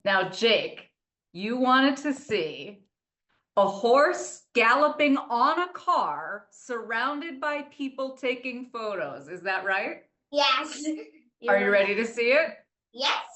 Now, Jake, you wanted to see a horse galloping on a car surrounded by people taking photos. Is that right? Yes. Are You're you right. ready to see it? Yes.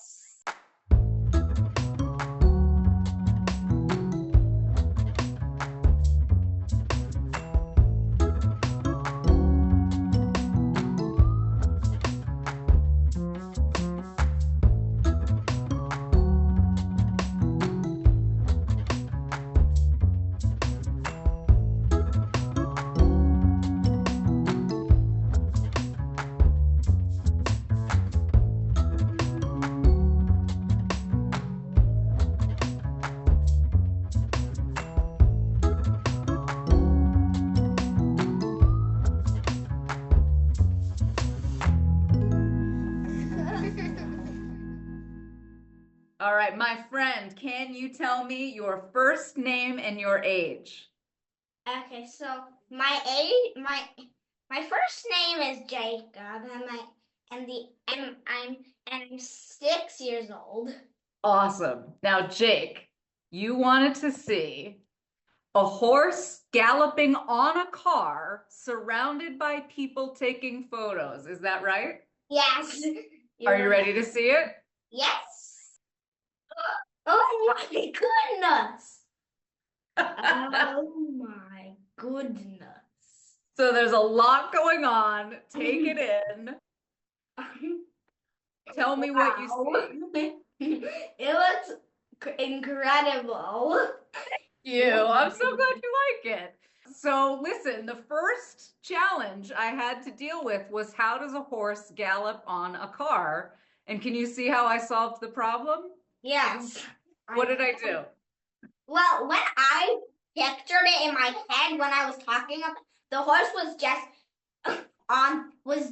All right, my friend, can you tell me your first name and your age? Okay, so my first name is Jacob, and I'm 6 years old. Awesome. Now, Jake, you wanted to see a horse galloping on a car surrounded by people taking photos. Is that right? Yes. Are You're you right. ready to see it? Yes. Oh my goodness. Oh my goodness. So there's a lot going on. Take it in. Tell me what you Wow. see. It looks incredible. I'm so glad you like it. So listen, the first challenge I had to deal with was how does a horse gallop on a car? And can you see how I solved the problem? Yes. What did I do? Well, when I pictured it in my head when I was talking about the horse was just was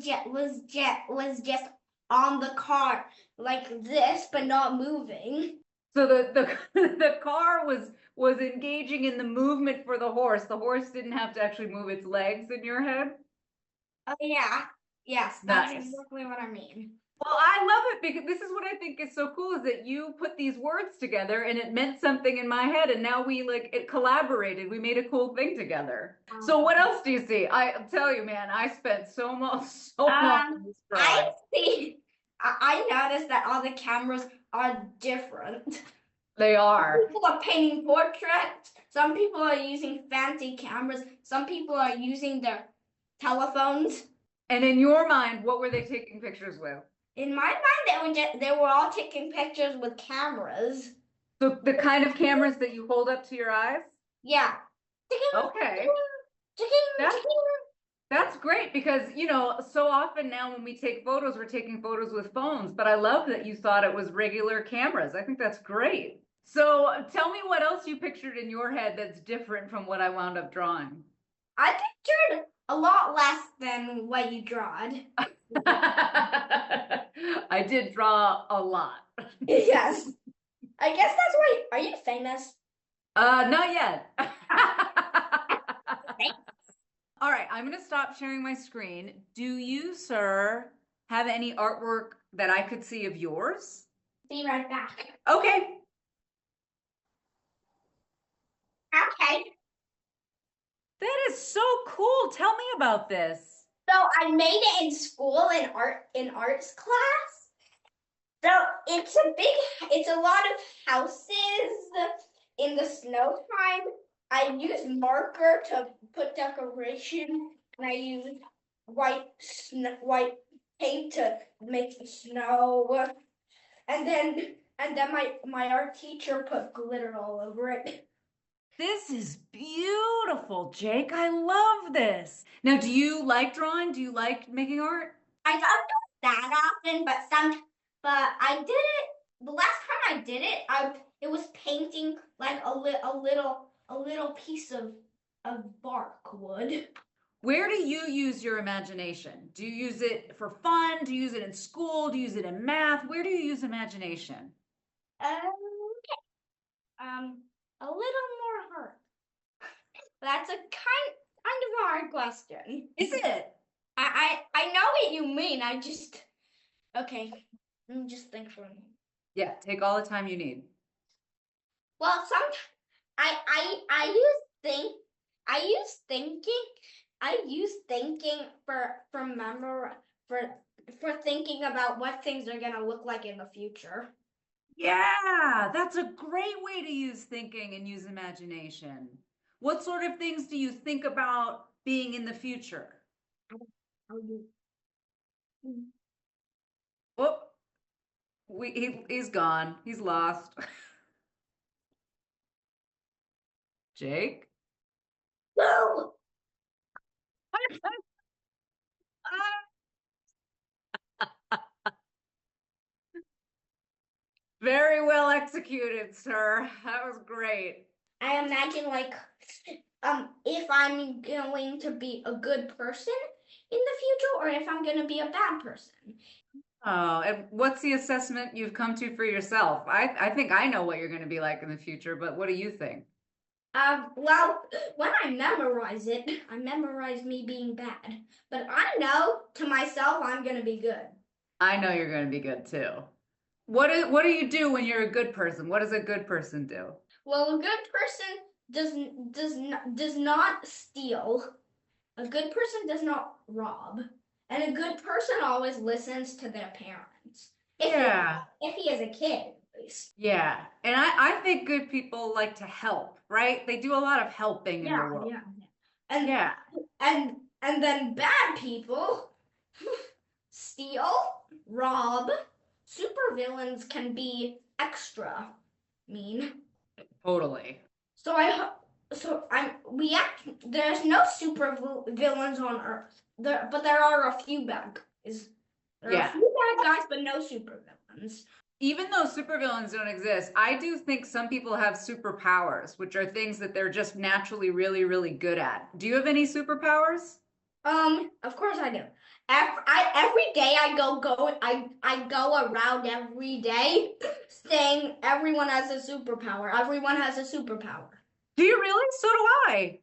just on the car like this but not moving. So the the car was engaging in the movement for the horse. The horse didn't have to actually move its legs in your head. Oh yeah. Yes, that's Nice. exactly what I mean. Well, I love it because this is what I think is so cool is that you put these words together and it meant something in my head and now we like it collaborated. We made a cool thing together. So what else do you see? I tell you, man, I spent so long on this I drawing. see. I noticed that all the cameras are different. They Some are. people are painting portraits. Some people are using fancy cameras. Some people are using their telephones. And in your mind, what were they taking pictures with? In my mind, they were all taking pictures with cameras. So the kind of cameras that you hold up to your eyes? Yeah. Okay. That's That's great because, so often now when we take photos, we're taking photos with phones, but I love that you thought it was regular cameras. I think that's great. So tell me what else you pictured in your head that's different from what I wound up drawing. I pictured a lot less than what you drawed. I did draw a lot. Yes. I guess that's why. Are you famous? Not yet. Thanks. All right, I'm going to stop sharing my screen. Do you, sir, have any artwork that I could see of yours? Be right back. Okay. Okay. That is so cool. Tell me about this. So I made it in school in arts class. So it's a lot of houses in the snow time. I used marker to put decoration, and I used white paint to make the snow, and then my art teacher put glitter all over it. This is beautiful, Jake. I love this. Now, do you like drawing? Do you like making art? I don't do it that often, but I did it the last time I did it. It was painting like a little piece of bark wood. Where do you use your imagination? Do you use it for fun? Do you use it in school? Do you use it in math? Where do you use imagination? A little more hard. That's a kind of a hard question. Is it? I know what you mean. Okay. Let me just think for a minute. Yeah, take all the time you need. Well, some I use think I use thinking I use thinking for for thinking about what things are gonna look like in the future. Yeah, that's a great way to use thinking and use imagination. What sort of things do you think about being in the future? Oh, he's gone. He's lost. Jake? No. Very well executed, sir. That was great. I imagine like if I'm going to be a good person in the future or if I'm gonna be a bad person. Oh, and what's the assessment you've come to for yourself? I think I know what you're going to be like in the future, but what do you think? Well, when I memorize it, I memorize me being bad. But I know to myself I'm gonna be good. I know you're going to be good too. What do you do when you're a good person? What does a good person do? Well, a good person does not steal. A good person does not rob. And a good person always listens to their parents. Yeah. If he is a kid, at least. Yeah. And I think good people like to help, right? They do a lot of helping in the Yeah, world. yeah, yeah. And Yeah. and then bad people steal, rob. Supervillains can be extra mean. Totally. So I so I'm we act there's no super villains on Earth. But there are a few bad guys. There are a Yeah. few bad guys, but no super villains. Even though supervillains don't exist, I do think some people have superpowers, which are things that they're just naturally really, really good at. Do you have any superpowers? Of course I do. Every day I go around every day saying everyone has a superpower. Everyone has a superpower. Do you really? So do I.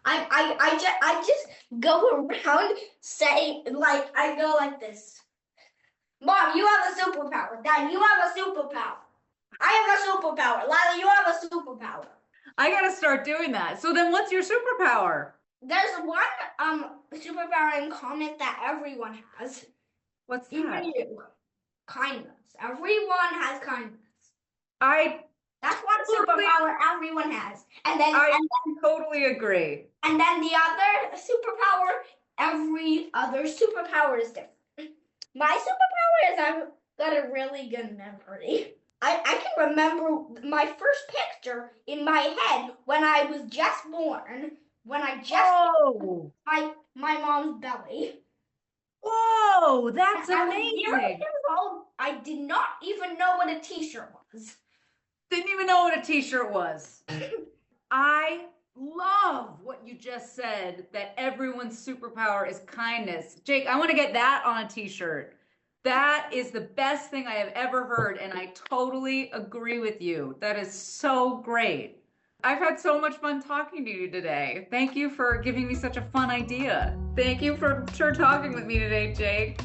I just go around saying like I go like this. Mom, you have a superpower. Dad, you have a superpower. I have a superpower. Lila, you have a superpower. I gotta start doing that. So then what's your superpower? There's one superpower in common that everyone has. What's Even that? you. Kindness. Everyone has kindness. I That's one totally, superpower everyone has. And then I and totally agree. then the other superpower, every other superpower is different. My superpower is I've got a really good memory. I can remember my first picture in my head when I was just born, when I just Oh, my mom's belly. whoa, that's I was 0 amazing. years old. I did not even know what a t-shirt was. Didn't even know what a t-shirt was. I love what you just said, that everyone's superpower is kindness. Jake, I want to get that on a t-shirt. That is the best thing I have ever heard, and I totally agree with you. That is so great. I've had so much fun talking to you today. Thank you for giving me such a fun idea. Thank you for talking with me today, Jake.